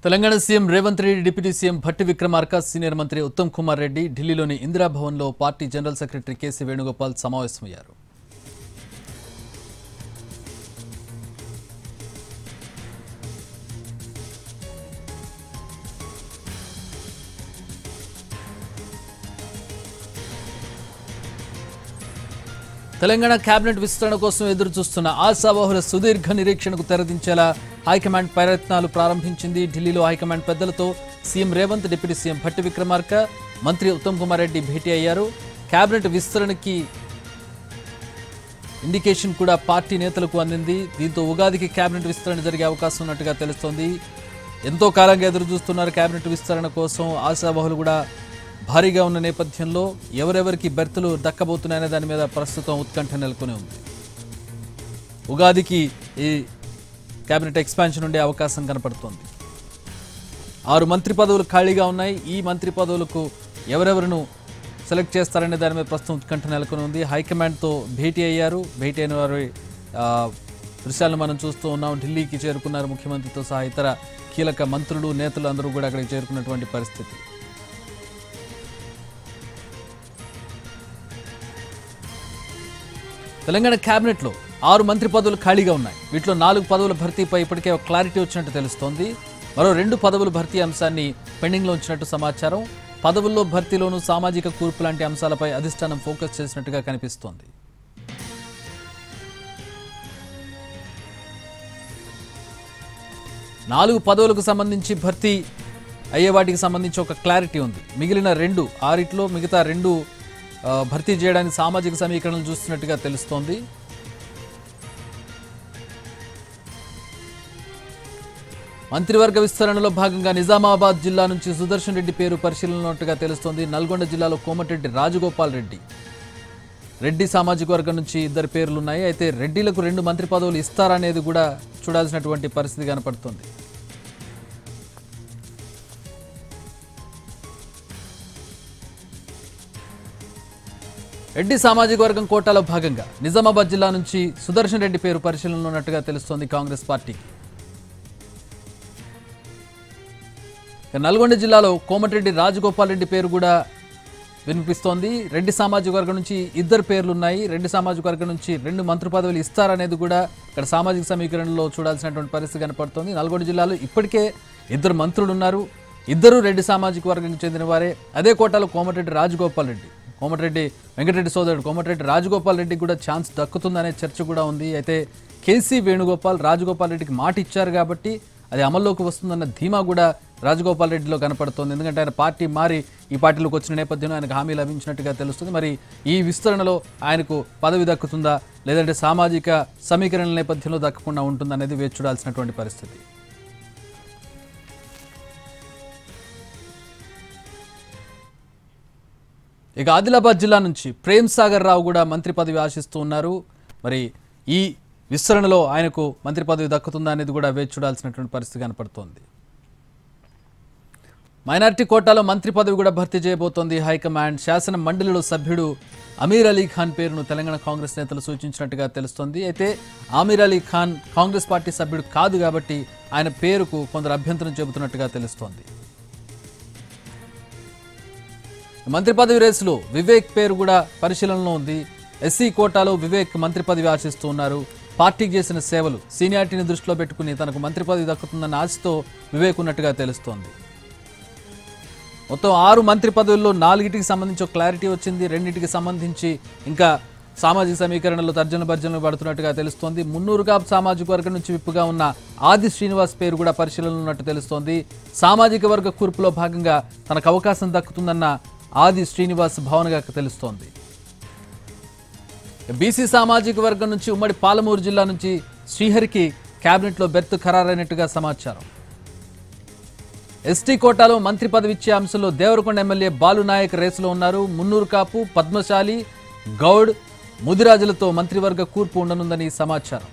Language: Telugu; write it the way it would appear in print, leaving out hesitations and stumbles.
Telangana CM Revanth Reddy deputy CM Bhatti Vikramarka senior మంత్రి ఉత్తమ్ కుమార్ రెడ్డి ఢిల్లీలోని ఇందిరా భవన్లో party general secretary KC Venugopal సమావేశమయ్యారు. తెలంగాణ కేబినెట్ విస్తరణ కోసం ఎదురు చూస్తున్న ఆశావహుల సుదీర్ఘ నిరీక్షణకు తెరదించేలా హైకమాండ్ ప్రయత్నాలు ప్రారంభించింది. ఢిల్లీలో హైకమాండ్ పెద్దలతో CM Revanth, deputy CM Bhatti Vikramarka, మంత్రి ఉత్తమ్ కుమార్ రెడ్డి భేటీ అయ్యారు. కేబినెట్ విస్తరణకి ఇండికేషన్ కూడా పార్టీ నేతలకు అందింది. దీంతో ఉగాదికి కేబినెట్ విస్తరణ జరిగే అవకాశం ఉన్నట్టుగా తెలుస్తోంది. ఎంతో కాలంగా ఎదురు చూస్తున్నారు కేబినెట్ విస్తరణ కోసం. ఆశావహులు కూడా భారీగా ఉన్న నేపథ్యంలో ఎవరెవరికి బెర్తులు దక్కబోతున్నాయనే దాని మీద ప్రస్తుతం ఉత్కంఠ నెలకొని ఉంది. ఉగాదికి ఈ కేబినెట్ ఎక్స్పాన్షన్ ఉండే అవకాశం కనపడుతోంది. 6 మంత్రి పదవులు ఖాళీగా ఉన్నాయి. ఈ మంత్రి పదవులకు ఎవరెవరిను సెలెక్ట్ చేస్తారనే దాని మీద ప్రస్తుతం ఉత్కంఠ నెలకొని ఉంది. హైకమాండ్తో భేటీ అయ్యారు. భేటీ అయిన వారి దృశ్యాలను మనం చూస్తూ ఉన్నాం. ఢిల్లీకి చేరుకున్నారు ముఖ్యమంత్రితో సహా ఇతర కీలక మంత్రులు, నేతలు అందరూ కూడా అక్కడికి చేరుకున్నటువంటి పరిస్థితి. తెలంగాణ కేబినెట్లో 6 మంత్రి పదవులు ఖాళీగా ఉన్నాయి. వీటిలో 4 పదవుల భర్తీపై ఇప్పటికే ఒక క్లారిటీ వచ్చినట్టు తెలుస్తోంది. మరో 2 పదవుల భర్తీ అంశాన్ని పెండింగ్లో ఉంచినట్టు సమాచారం. పదవుల్లో భర్తీలోనూ సామాజిక కూర్పు లాంటి అంశాలపై అధిష్టానం ఫోకస్ చేసినట్టుగా కనిపిస్తోంది. నాలుగు పదవులకు సంబంధించి భర్తీ అయ్యే వాటికి సంబంధించి ఒక క్లారిటీ ఉంది. మిగిలిన 2 ఆరిట్లో మిగతా 2 భర్తీ చేయడానికి సామాజిక సమీకరణలు చూస్తున్నట్టుగా తెలుస్తోంది. మంత్రివర్గ విస్తరణలో భాగంగా నిజామాబాద్ జిల్లా నుంచి సుదర్శన్ రెడ్డి పేరు పరిశీలనట్టుగా తెలుస్తోంది. నల్గొండ జిల్లాలో కోమటిరెడ్డి రాజగోపాల్ రెడ్డి, రెడ్డి సామాజిక వర్గం నుంచి 2 పేర్లున్నాయి. అయితే రెడ్డిలకు 2 మంత్రి పదవులు ఇస్తారనేది కూడా చూడాల్సినటువంటి పరిస్థితి కనపడుతోంది. రెడ్డి సామాజిక వర్గం కోటాలో భాగంగా నిజామాబాద్ జిల్లా నుంచి సుదర్శన్ రెడ్డి పేరు పరిశీలనలో ఉన్నట్టుగా తెలుస్తోంది కాంగ్రెస్ పార్టీకి. నల్గొండ జిల్లాలో కోమటిరెడ్డి రాజగోపాల్ రెడ్డి పేరు కూడా వినిపిస్తోంది. రెడ్డి సామాజిక వర్గం నుంచి 2 పేర్లున్నాయి. రెడ్డి సామాజిక వర్గం నుంచి 2 మంత్రి పదవులు ఇస్తారనేది కూడా ఇక్కడ సామాజిక సమీకరణలో చూడాల్సినటువంటి పరిస్థితి కనపడుతోంది. నల్గొండ జిల్లాలో ఇప్పటికే 2 మంత్రులు ఉన్నారు. 2 రెడ్డి సామాజిక వర్గానికి చెందిన వారే. అదే కోటాలో కోమటిరెడ్డి రాజగోపాల్ రెడ్డి, కోమటిరెడ్డి వెంకటరెడ్డి సోదరుడు కోమటిరెడ్డి రాజగోపాల్ రెడ్డికి కూడా ఛాన్స్ దక్కుతుందనే చర్చ కూడా ఉంది. అయితే కేసీ వేణుగోపాల్ రాజగోపాల్ రెడ్డికి మాట ఇచ్చారు కాబట్టి అది అమల్లోకి వస్తుందన్న ధీమా కూడా రాజగోపాల్ రెడ్డిలో కనపడుతోంది. ఎందుకంటే ఆయన పార్టీ మారి ఈ పార్టీలోకి వచ్చిన నేపథ్యంలో ఆయనకు హామీ లభించినట్టుగా తెలుస్తుంది. మరి ఈ విస్తరణలో ఆయనకు పదవి దక్కుతుందా, లేదంటే సామాజిక సమీకరణల నేపథ్యంలో దక్కకుండా ఉంటుందనేది వేచి చూడాల్సినటువంటి పరిస్థితి. ఇక ఆదిలాబాద్ జిల్లా నుంచి ప్రేమ్ సాగర్ రావు కూడా మంత్రి పదవి ఆశిస్తూ ఉన్నారు. మరి ఈ విస్తరణలో ఆయనకు మంత్రి పదవి దక్కుతుందా అనేది కూడా వేచి చూడాల్సినటువంటి పరిస్థితి కనపడుతోంది. మైనార్టీ కోటాలో మంత్రి పదవి కూడా భర్తీ చేయబోతోంది హైకమాండ్. శాసన మండలిలో సభ్యుడు అమీర్ అలీ ఖాన్ పేరును తెలంగాణ కాంగ్రెస్ నేతలు సూచించినట్టుగా తెలుస్తోంది. అయితే అమీర్ అలీ ఖాన్ కాంగ్రెస్ పార్టీ సభ్యుడు కాదు కాబట్టి ఆయన పేరుకు కొందరు అభ్యంతరం చెబుతున్నట్టుగా తెలుస్తోంది. మంత్రి పదవి రేసులో వివేక్ పేరు కూడా పరిశీలనలో ఉంది. ఎస్సీ కోటాలో వివేక్ మంత్రి పదవి ఆశిస్తూ ఉన్నారు. పార్టీకి చేసిన సేవలు, సీనియారిటీని దృష్టిలో పెట్టుకుని తనకు మంత్రి పదవి దక్కుతుందన్న ఆశతో వివేక్ ఉన్నట్టుగా తెలుస్తోంది. మొత్తం 6 మంత్రి పదవుల్లో 4టికి సంబంధించి ఒక క్లారిటీ వచ్చింది. 2టికి సంబంధించి ఇంకా సామాజిక సమీకరణలో తర్జన భర్జనలు పడుతున్నట్టుగా తెలుస్తోంది. మున్నూరు కాపు సామాజిక వర్గం నుంచి విప్పుగా ఉన్న ఆది శ్రీనివాస్ పేరు కూడా పరిశీలనలో ఉన్నట్టు తెలుస్తోంది. సామాజిక వర్గ కూర్పులో భాగంగా తనకు అవకాశం దక్కుతుందన్న ఆది శ్రీనివాస్ భావనగా తెలుస్తోంది. బీసీ సామాజిక వర్గం నుంచి ఉమ్మడి పాలమూరు జిల్లా నుంచి శ్రీహరికి కేబినెట్లో బెర్త్ ఖరారైనట్టుగా సమాచారం. ఎస్టీ కోటాలో మంత్రి పదవి ఇచ్చే అంశంలో దేవరకొండ ఎమ్మెల్యే బాలునాయక్ రేసులో ఉన్నారు. మున్నూరు కాపు, పద్మశాలి, గౌడ్, ముదిరాజులతో మంత్రివర్గ కూర్పు ఉండనుందని సమాచారం.